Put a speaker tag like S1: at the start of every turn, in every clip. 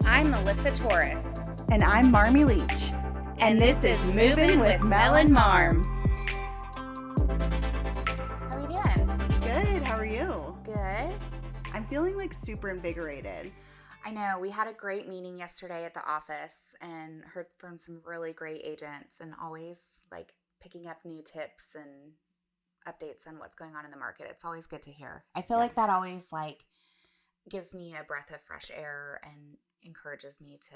S1: I'm Melissa Torres.
S2: And I'm Marmy Leach.
S1: And this is Movin with Mel and Marm. How are you doing?
S2: Good. How are you?
S1: Good.
S2: I'm feeling like super invigorated.
S1: I know. We had a great meeting yesterday at the office and heard from some really great agents and always like picking up new tips and updates on what's going on in the market. It's always good to hear. I feel like that always like gives me a breath of fresh air and encourages me to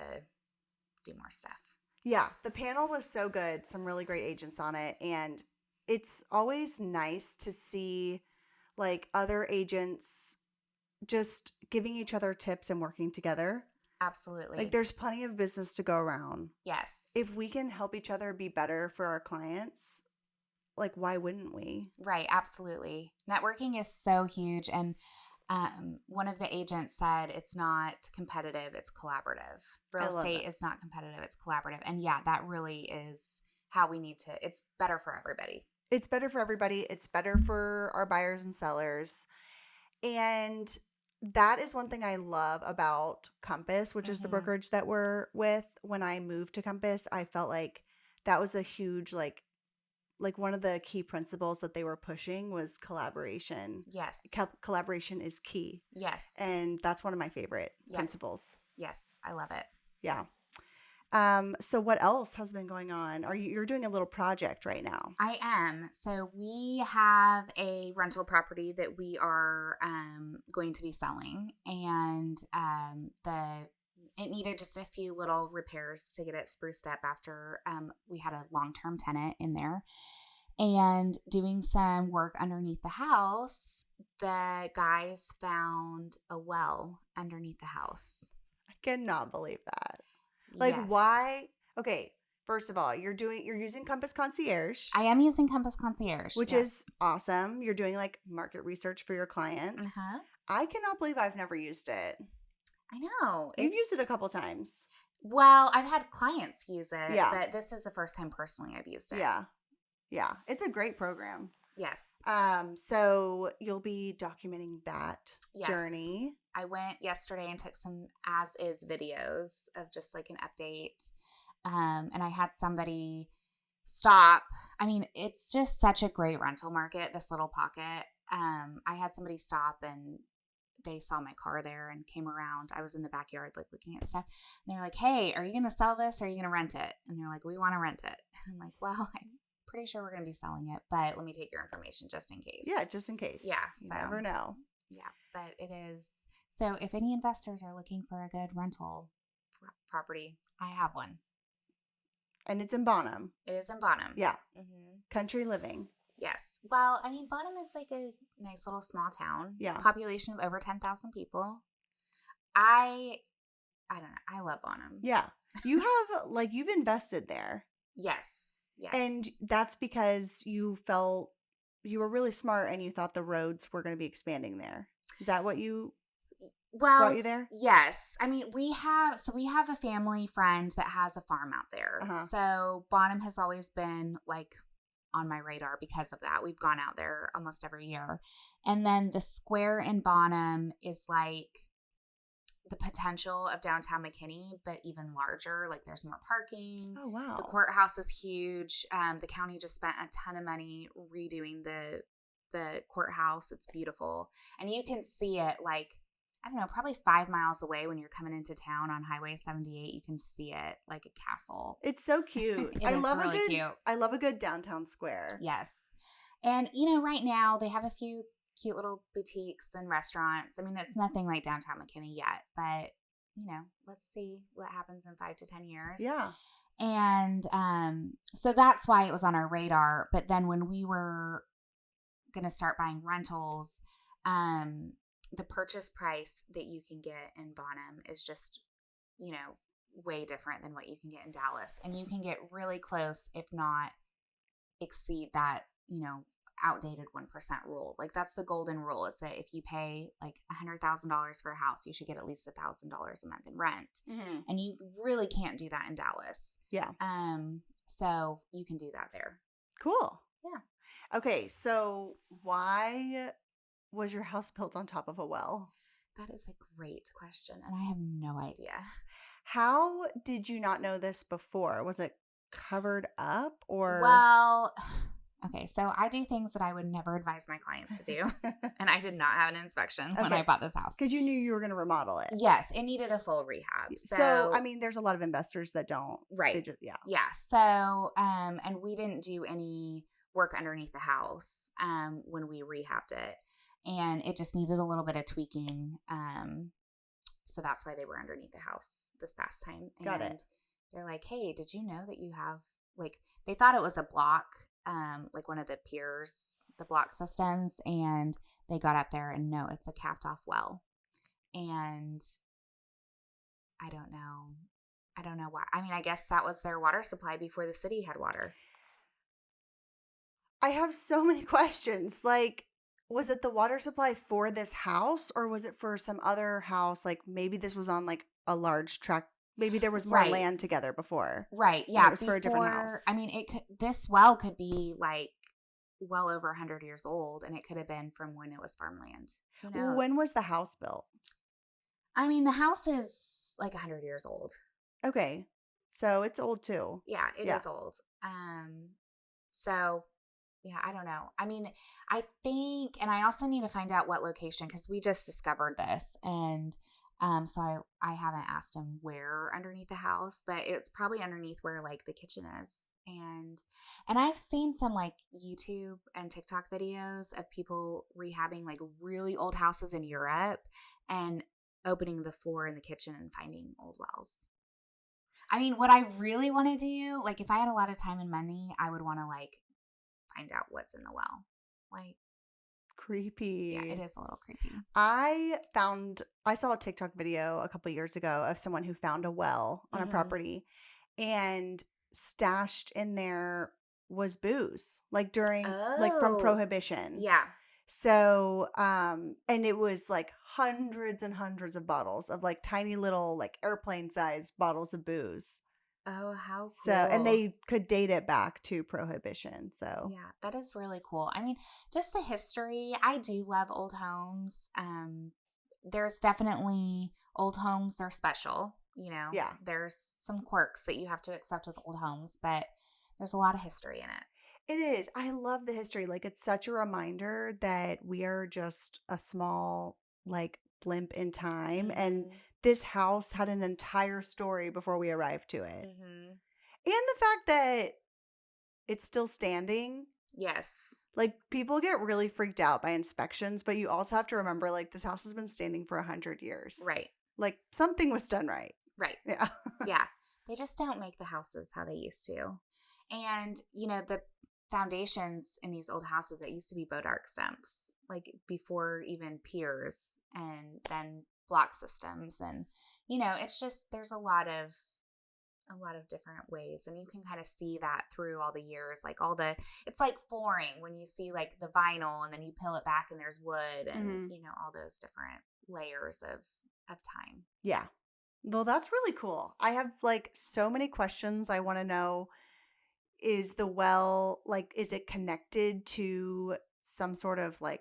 S1: do more stuff.
S2: Yeah, the panel was so good. Some really great agents on it. And it's always nice to see like other agents just giving each other tips and working together.
S1: Absolutely.
S2: Like there's plenty of business to go around.
S1: Yes.
S2: If we can help each other be better for our clients, like why wouldn't we?
S1: Right. Absolutely. Networking is so huge. And one of the agents said it's not competitive, it's collaborative. Real estate is not competitive, it's collaborative. And yeah, that really is how we need to, it's better for everybody.
S2: It's better for everybody. It's better for our buyers and sellers. And that is one thing I love about Compass, which is the brokerage that we're with. When I moved to Compass, I felt like that was a huge, like one of the key principles that they were pushing was collaboration.
S1: Yes.
S2: Collaboration is key.
S1: Yes.
S2: And that's one of my favorite principles.
S1: Yes. I love it.
S2: Yeah. So what else has been going on? You're doing a little project right now?
S1: I am. So we have a rental property that we are going to be selling, and it needed just a few little repairs to get it spruced up after we had a long-term tenant in there. And doing some work underneath the house, the guys found a well underneath the house.
S2: I cannot believe that. Like, why? Okay, first of all, you're using Compass Concierge.
S1: I am using Compass Concierge,
S2: which is awesome. You're doing like market research for your clients. I cannot believe I've never used it.
S1: I know.
S2: You've used it a couple times.
S1: Well, I've had clients use it, but this is the first time personally I've used it. Yeah.
S2: Yeah. It's a great program.
S1: Yes.
S2: So you'll be documenting that journey.
S1: I went yesterday and took some as-is videos of just like an update. And I had somebody stop. I mean, it's just such a great rental market, this little pocket. I had somebody stop and they saw my car there and came around. I was in the backyard like looking at stuff. And they're like, hey, are you going to sell this or are you going to rent it? And they're like, we want to rent it. And I'm like, well, I'm pretty sure we're going to be selling it, but let me take your information just in case.
S2: Yeah, just in case.
S1: Yeah.
S2: You never know.
S1: Yeah, but it is. So if any investors are looking for a good rental property, I have one.
S2: And it's in Bonham.
S1: It is in Bonham.
S2: Yeah. Country living.
S1: Yes. Well, I mean, Bonham is like a nice little small town.
S2: Yeah.
S1: Population of over 10,000 people. I don't know. I love Bonham.
S2: Yeah. You have, like, you've invested there.
S1: Yes. Yes.
S2: And that's because you felt you were really smart and you thought the roads were going to be expanding there. Is that what brought you there?
S1: Yes. I mean, we have a family friend that has a farm out there. So Bonham has always been like on my radar because of that. We've gone out there almost every year. And then the square in Bonham is like the potential of downtown McKinney, but even larger. Like there's more parking.
S2: Oh, wow.
S1: The courthouse is huge. The county just spent a ton of money redoing the courthouse. It's beautiful. And you can see it like, I don't know, probably 5 miles away when you're coming into town on Highway 78. You can see it like a castle.
S2: It's so cute.
S1: It's really cute.
S2: I love a good downtown square.
S1: Yes. And, right now they have a few cute little boutiques and restaurants. I mean, it's nothing like downtown McKinney yet, but, let's see what happens in 5 to 10 years.
S2: Yeah.
S1: And so that's why it was on our radar. But then when we were going to start buying rentals, the purchase price that you can get in Bonham is just, way different than what you can get in Dallas. And you can get really close, if not exceed that, outdated 1% rule. Like that's the golden rule, is that if you pay like $100,000 for a house, you should get at least $1,000 a month in rent. And you really can't do that in Dallas.
S2: Yeah.
S1: So you can do that there.
S2: Cool.
S1: Yeah.
S2: Okay. So why was your house built on top of a well?
S1: That is a great question, and I have no idea.
S2: How did you not know this before? Was it covered up or?
S1: Well, okay, so I do things that I would never advise my clients to do. And I did not have an inspection when I
S2: Okay.
S1: bought this house.
S2: Because you knew you were going to remodel it.
S1: Yes, it needed a full rehab.
S2: So, I mean, there's a lot of investors that don't.
S1: Right.
S2: They just, yeah.
S1: Yeah. So, and we didn't do any work underneath the house when we rehabbed it. And it just needed a little bit of tweaking. So that's why they were underneath the house this past time. And
S2: Got it.
S1: they're like, hey, did you know that you have, like, they thought it was a block, like one of the piers, the block systems. And they got up there and no, it's a capped off well. And I don't know. I don't know why. I mean, I guess that was their water supply before the city had water.
S2: I have so many questions. Like, was it the water supply for this house or was it for some other house? Like, maybe this was on like a large tract. Maybe there was more
S1: Right.
S2: land together before.
S1: Right.
S2: And
S1: Yeah.
S2: it was for a different house.
S1: I mean, this well could be like well over 100 years old, and it could have been from when it was farmland. Who knows?
S2: When was the house built?
S1: I mean, the house is like 100 years old.
S2: Okay. So it's old too.
S1: Yeah, it is old. So yeah, I don't know. I mean, I think, and I also need to find out what location because we just discovered this, and so I haven't asked him where underneath the house, but it's probably underneath where like the kitchen is. And I've seen some like YouTube and TikTok videos of people rehabbing like really old houses in Europe and opening the floor in the kitchen and finding old wells. I mean, what I really want to do, like if I had a lot of time and money, I would want to like find out what's in the well. Like,
S2: creepy.
S1: Yeah, it is a little creepy.
S2: I saw a TikTok video a couple years ago of someone who found a well on a property and stashed in there was booze, like during like from Prohibition.
S1: Yeah.
S2: So, and it was like hundreds and hundreds of bottles of like tiny little like airplane sized bottles of booze.
S1: Oh, how cool.
S2: So, and they could date it back to Prohibition. So,
S1: yeah, that is really cool. I mean, just the history. I do love old homes. There's definitely old homes are special, you know.
S2: Yeah.
S1: There's some quirks that you have to accept with old homes, but there's a lot of history in it.
S2: It is. I love the history. Like, it's such a reminder that we are just a small, like, blimp in time. And this house had an entire story before we arrived to it. And the fact that it's still standing.
S1: Yes.
S2: Like, people get really freaked out by inspections, but you also have to remember, like, this house has been standing for 100 years.
S1: Right.
S2: Like, something was done right.
S1: Right.
S2: Yeah.
S1: Yeah. They just don't make the houses how they used to. And, you know, the foundations in these old houses, it used to be bodark stumps, like before even piers and then block systems. And, you know, it's just, there's a lot of different ways. And you can kind of see that through all the years, like it's like flooring when you see like the vinyl and then you peel it back and there's wood and, you know, all those different layers of time.
S2: Yeah. Well, that's really cool. I have like so many questions. I want to know, is the well, like, is it connected to some sort of like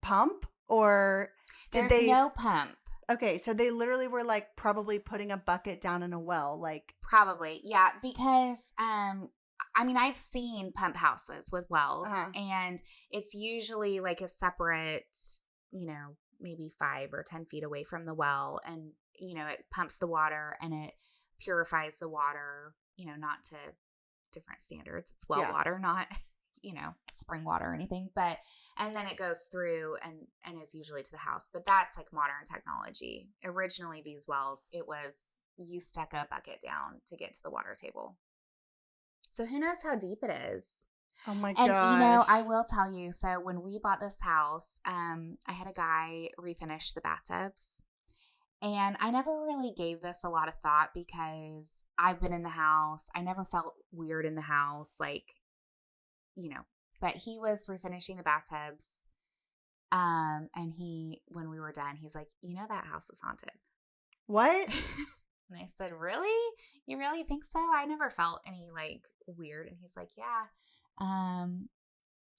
S2: pump or
S1: There's no pump.
S2: Okay, so they literally were like probably putting a bucket down in a well, like.
S1: Probably, yeah, because I mean, I've seen pump houses with wells, and it's usually like a separate, you know, maybe 5 or 10 feet away from the well, and you know, it pumps the water and it purifies the water, you know, not to different standards. It's well water, not, you know, spring water or anything, and then it goes through and is usually to the house. But that's like modern technology. Originally, these wells, it was you stuck a bucket down to get to the water table. So who knows how deep it is?
S2: Oh my gosh.
S1: And you know, I will tell you, so when we bought this house, I had a guy refinish the bathtubs. And I never really gave this a lot of thought because I've been in the house. I never felt weird in the house, like, you know, but he was refinishing the bathtubs. And when we were done, he's like, you know, that house is haunted.
S2: What?
S1: And I said, really? You really think so? I never felt any like weird. And he's like, yeah.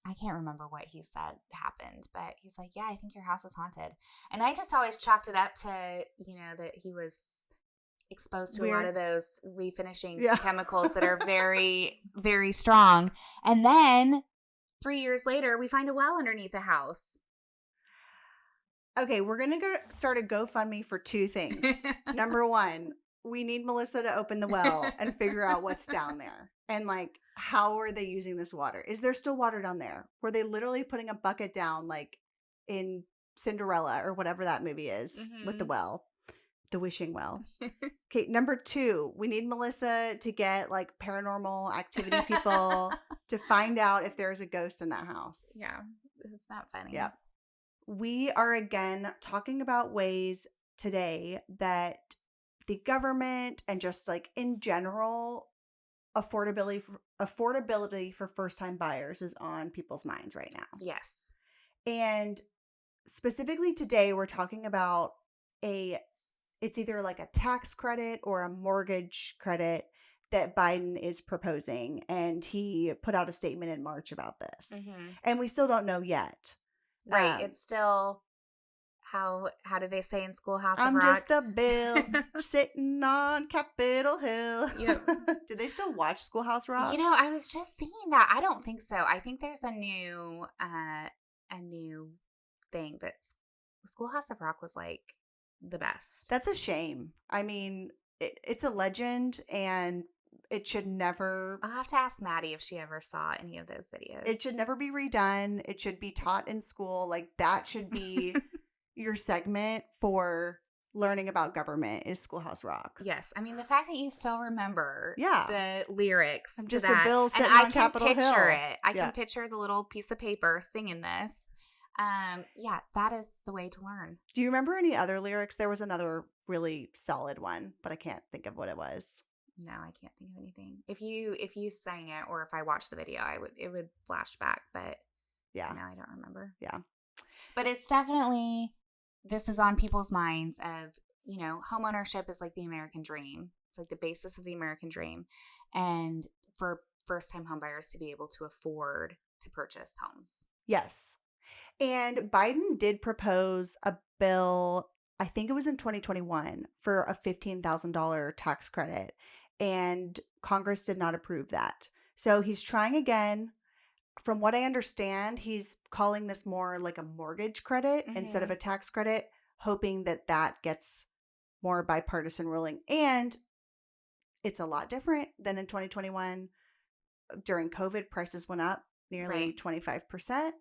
S1: I can't remember what he said happened, but he's like, yeah, I think your house is haunted. And I just always chalked it up to, you know, that he was exposed to a
S2: Weird.
S1: lot of those refinishing
S2: Yeah.
S1: chemicals that are very, very strong. And then 3 years later, we find a well underneath the house.
S2: Okay, we're going to start a GoFundMe for 2 things. Number 1, we need Melissa to open the well and figure out what's down there. And like, how are they using this water? Is there still water down there? Were they literally putting a bucket down like in Cinderella or whatever that movie is with the well? The wishing well. Okay, number 2, we need Melissa to get like paranormal activity people to find out if there's a ghost in that house.
S1: Yeah, it's not funny.
S2: Yep. We are again talking about ways today that the government and just like in general, affordability for first-time buyers is on people's minds right now.
S1: Yes.
S2: And specifically today, we're talking about it's either like a tax credit or a mortgage credit that Biden is proposing. And he put out a statement in March about this. And we still don't know yet.
S1: Right. It's still, how do they say in Schoolhouse of
S2: I'm
S1: Rock?
S2: just a bill sitting on Capitol Hill.
S1: Yep.
S2: Do they still watch Schoolhouse Rock?
S1: You know, I was just thinking that. I don't think so. I think there's a new thing that's Schoolhouse of Rock was like the best.
S2: That's a shame. I mean, it's a legend and it should never.
S1: I'll have to ask Maddie if she ever saw any of those videos.
S2: It should never be redone. It should be taught in school. Like that should be your segment for learning about government is Schoolhouse Rock.
S1: Yes. I mean, the fact that you still remember the lyrics.
S2: I'm just
S1: to that,
S2: a bill sitting
S1: and
S2: on Capitol Hill.
S1: I can picture it. I can picture the little piece of paper singing this. Yeah, that is the way to learn.
S2: Do you remember any other lyrics? There was another really solid one, but I can't think of what it was.
S1: No, I can't think of anything. If you sang it or if I watched the video, it would flash back, but
S2: yeah.
S1: No, I don't remember.
S2: Yeah.
S1: But it's definitely, this is on people's minds of, you know, homeownership is like the American dream. It's like the basis of the American dream. And for first-time homebuyers to be able to afford to purchase homes.
S2: Yes. And Biden did propose a bill, I think it was in 2021, for a $15,000 tax credit. And Congress did not approve that. So he's trying again. From what I understand, he's calling this more like a mortgage credit instead of a tax credit, hoping that that gets more bipartisan ruling. And it's a lot different than in 2021. During COVID, prices went up nearly 25%,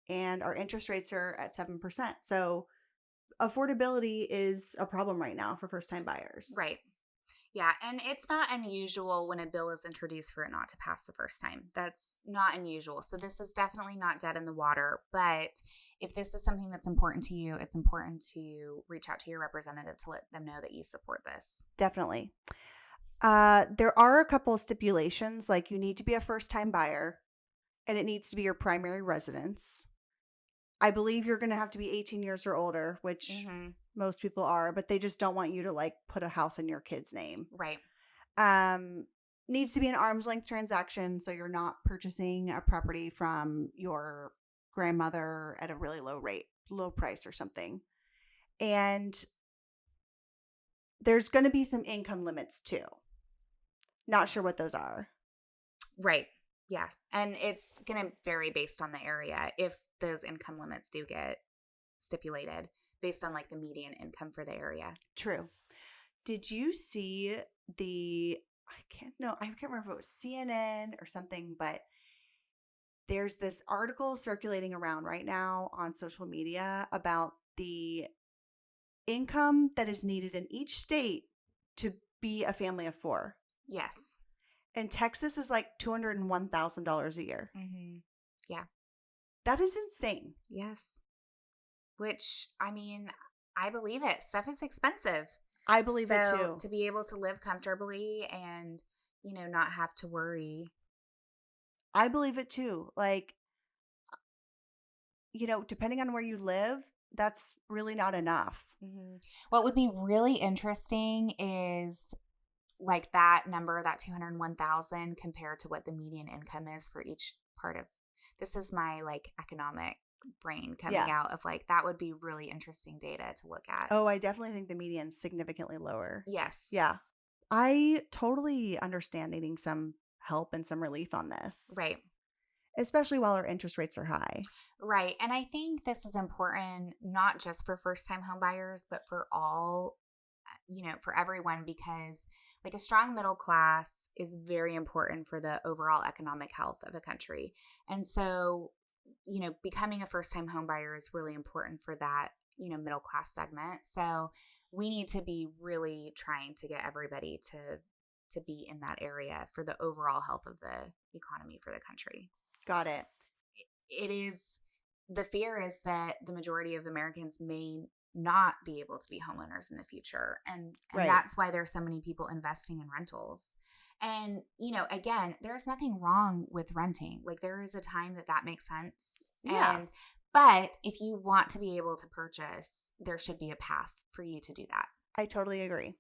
S2: and our interest rates are at 7%. So affordability is a problem right now for first-time buyers.
S1: Right. Yeah, and it's not unusual when a bill is introduced for it not to pass the first time. That's not unusual. So this is definitely not dead in the water. But if this is something that's important to you, it's important to reach out to your representative to let them know that you support this.
S2: Definitely. There are a couple of stipulations, like you need to be a first-time buyer, and it needs to be your primary residence. I believe you're going to have to be 18 years or older, which most people are, but they just don't want you to like put a house in your kid's name.
S1: Right.
S2: Needs to be an arm's length transaction, so you're not purchasing a property from your grandmother at a really low price or something. And there's going to be some income limits too. Not sure what those are.
S1: Right. Yeah. And it's going to vary based on the area if those income limits do get stipulated based on like the median income for the area.
S2: True. Did you see I can't remember if it was CNN or something, but there's this article circulating around right now on social media about the income that is needed in each state to be a family of 4.
S1: Yes.
S2: And Texas is like $201,000 a year.
S1: Yeah.
S2: That is insane.
S1: Yes. Which, I mean, I believe it. Stuff is expensive.
S2: I believe it too.
S1: To be able to live comfortably and, you know, not have to worry.
S2: I believe it too. Like, you know, depending on where you live, that's really not enough.
S1: What would be really interesting is like that number, that 201,000 compared to what the median income is for each part of. This is my like economic brain coming out of like, that would be really interesting data to look at.
S2: Oh, I definitely think the median's significantly lower.
S1: Yes.
S2: Yeah. I totally understand needing some help and some relief on this.
S1: Right.
S2: Especially while our interest rates are high.
S1: Right. And I think this is important, not just for first-time home buyers, but for all, for everyone, because like a strong middle class is very important for the overall economic health of a country. And so, becoming a first-time home buyer is really important for that, middle class segment. So we need to be really trying to get everybody to be in that area for the overall health of the economy for the country.
S2: Got it.
S1: The fear is that the majority of Americans may not be able to be homeowners in the future. And that's why there's so many people investing in rentals. And, again, there's nothing wrong with renting. Like, there is a time that makes sense.
S2: Yeah.
S1: But if you want to be able to purchase, there should be a path for you to do that.
S2: I totally agree.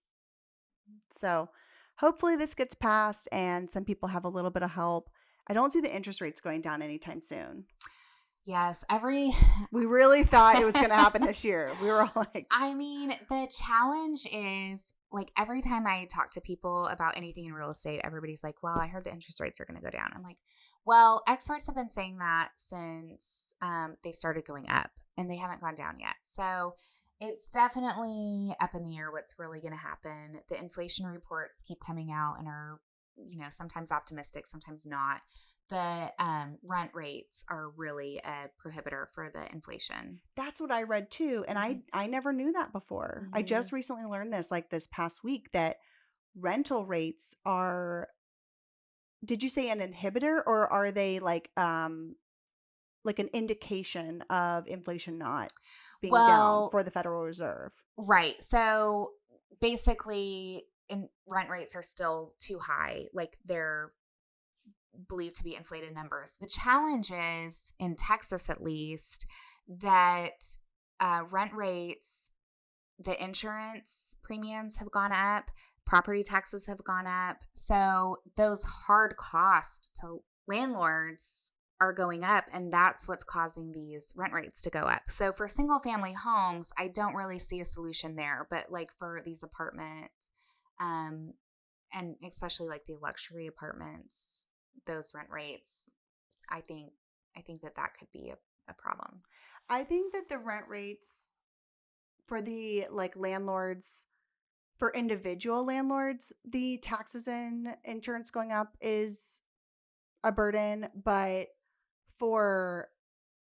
S2: So hopefully this gets passed and some people have a little bit of help. I don't see the interest rates going down anytime soon.
S1: Yes,
S2: we really thought it was going to happen this year. We were all like,
S1: I mean, the challenge is like every time I talk to people about anything in real estate, everybody's like, well, I heard the interest rates are going to go down. I'm like, well, experts have been saying that since they started going up and they haven't gone down yet. So it's definitely up in the air what's really going to happen. The inflation reports keep coming out and are, sometimes optimistic, sometimes not. The rent rates are really a prohibitor for the inflation.
S2: That's what I read too. And I never knew that before.
S1: Mm-hmm.
S2: I just recently learned this like this past week that rental rates are, did you say an inhibitor or are they like an indication of inflation not being down for the Federal Reserve?
S1: Right. So basically rent rates are still too high. Like they're believed to be inflated numbers. The challenge is, in Texas at least, that rent rates, the insurance premiums have gone up, property taxes have gone up. So those hard costs to landlords are going up, and that's what's causing these rent rates to go up. So for single family homes, I don't really see a solution there, but like for these apartments, and especially like the luxury apartments, those rent rates, I think that could be a problem.
S2: I think that the rent rates for the like landlords, for individual landlords, the taxes and insurance going up is a burden, but for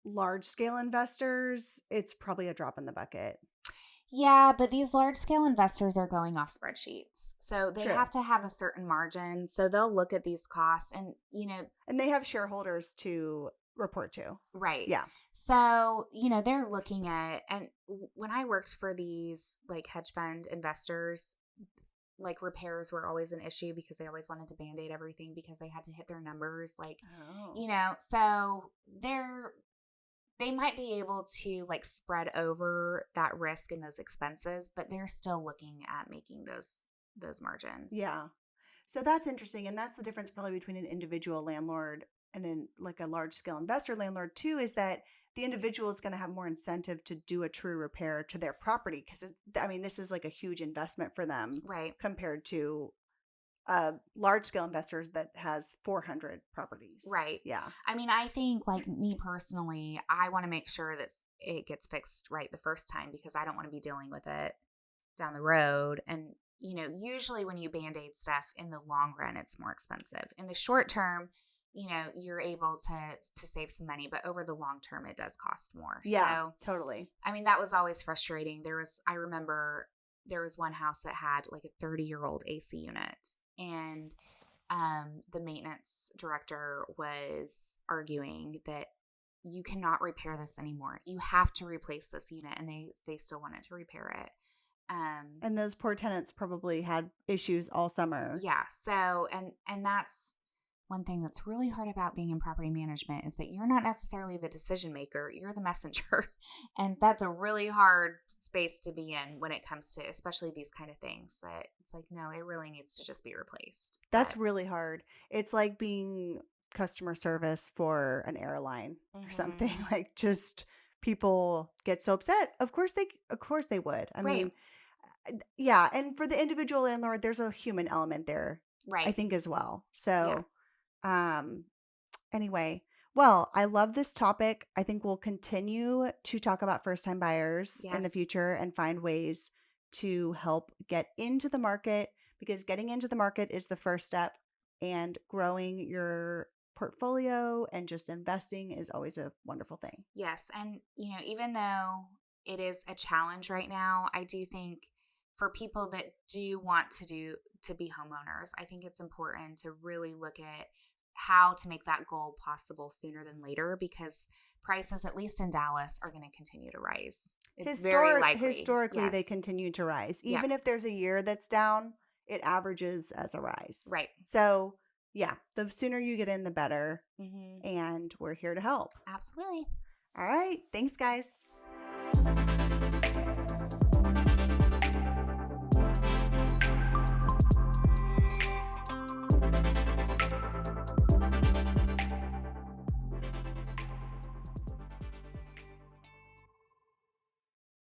S2: large scale investors, it's probably a drop in the bucket.
S1: Yeah, but these large-scale investors are going off spreadsheets. So they
S2: True.
S1: have to have a certain margin. So they'll look at these costs and,
S2: And they have shareholders to report to.
S1: Right.
S2: Yeah.
S1: So, they're looking at, and when I worked for these like hedge fund investors, like repairs were always an issue because they always wanted to Band-Aid everything because they had to hit their numbers. Like, so they might be able to like spread over that risk and those expenses, but they're still looking at making those margins.
S2: Yeah. So that's interesting. And that's the difference probably between an individual landlord and then like a large scale investor landlord too, is that the individual is going to have more incentive to do a true repair to their property. Cause this is like a huge investment for them.
S1: Right.
S2: Compared to large scale investors that has 400 properties.
S1: Right.
S2: Yeah.
S1: I think like me personally, I want to make sure that it gets fixed right the first time because I don't want to be dealing with it down the road. And, usually when you Band-Aid stuff in the long run, it's more expensive. In the short term, you're able to save some money, but over the long term, it does cost more.
S2: Yeah,
S1: so,
S2: totally.
S1: That was always frustrating. I remember there was one house that had like a 30-year-old AC unit. And the maintenance director was arguing that you cannot repair this anymore. You have to replace this unit. And they still wanted to repair it.
S2: And those poor tenants probably had issues all summer.
S1: Yeah. So, and that's one thing that's really hard about being in property management is that you're not necessarily the decision maker. You're the messenger. And that's a really hard space to be in when it comes to especially these kind of things that it's like, no, it really needs to just be replaced.
S2: That's really hard. It's like being customer service for an airline or something.
S1: Mm-hmm.
S2: Like, just people get so upset. Of course they would. I
S1: Right.
S2: mean, yeah, and for the individual landlord, there's a human element there, I
S1: Right.
S2: think, as well.
S1: Yeah.
S2: So, um, anyway, well, I love this topic. I think we'll continue to talk about first time buyers in the
S1: Yes.
S2: future and find ways to help get into the market, because getting into the market is the first step, and growing your portfolio and just investing is always a wonderful thing.
S1: Yes. And, even though it is a challenge right now, I do think for people that do want to be homeowners, I think it's important to really look at how to make that goal possible sooner than later, because prices, at least in Dallas, are going to continue to rise. It's very likely.
S2: Historically,
S1: Yes.
S2: they continue to rise.
S1: Yeah.
S2: Even if there's a year that's down, it averages as a rise.
S1: Right.
S2: So, yeah, the sooner you get in, the better.
S1: Mm-hmm.
S2: And we're here to help.
S1: Absolutely.
S2: All right. Thanks, guys.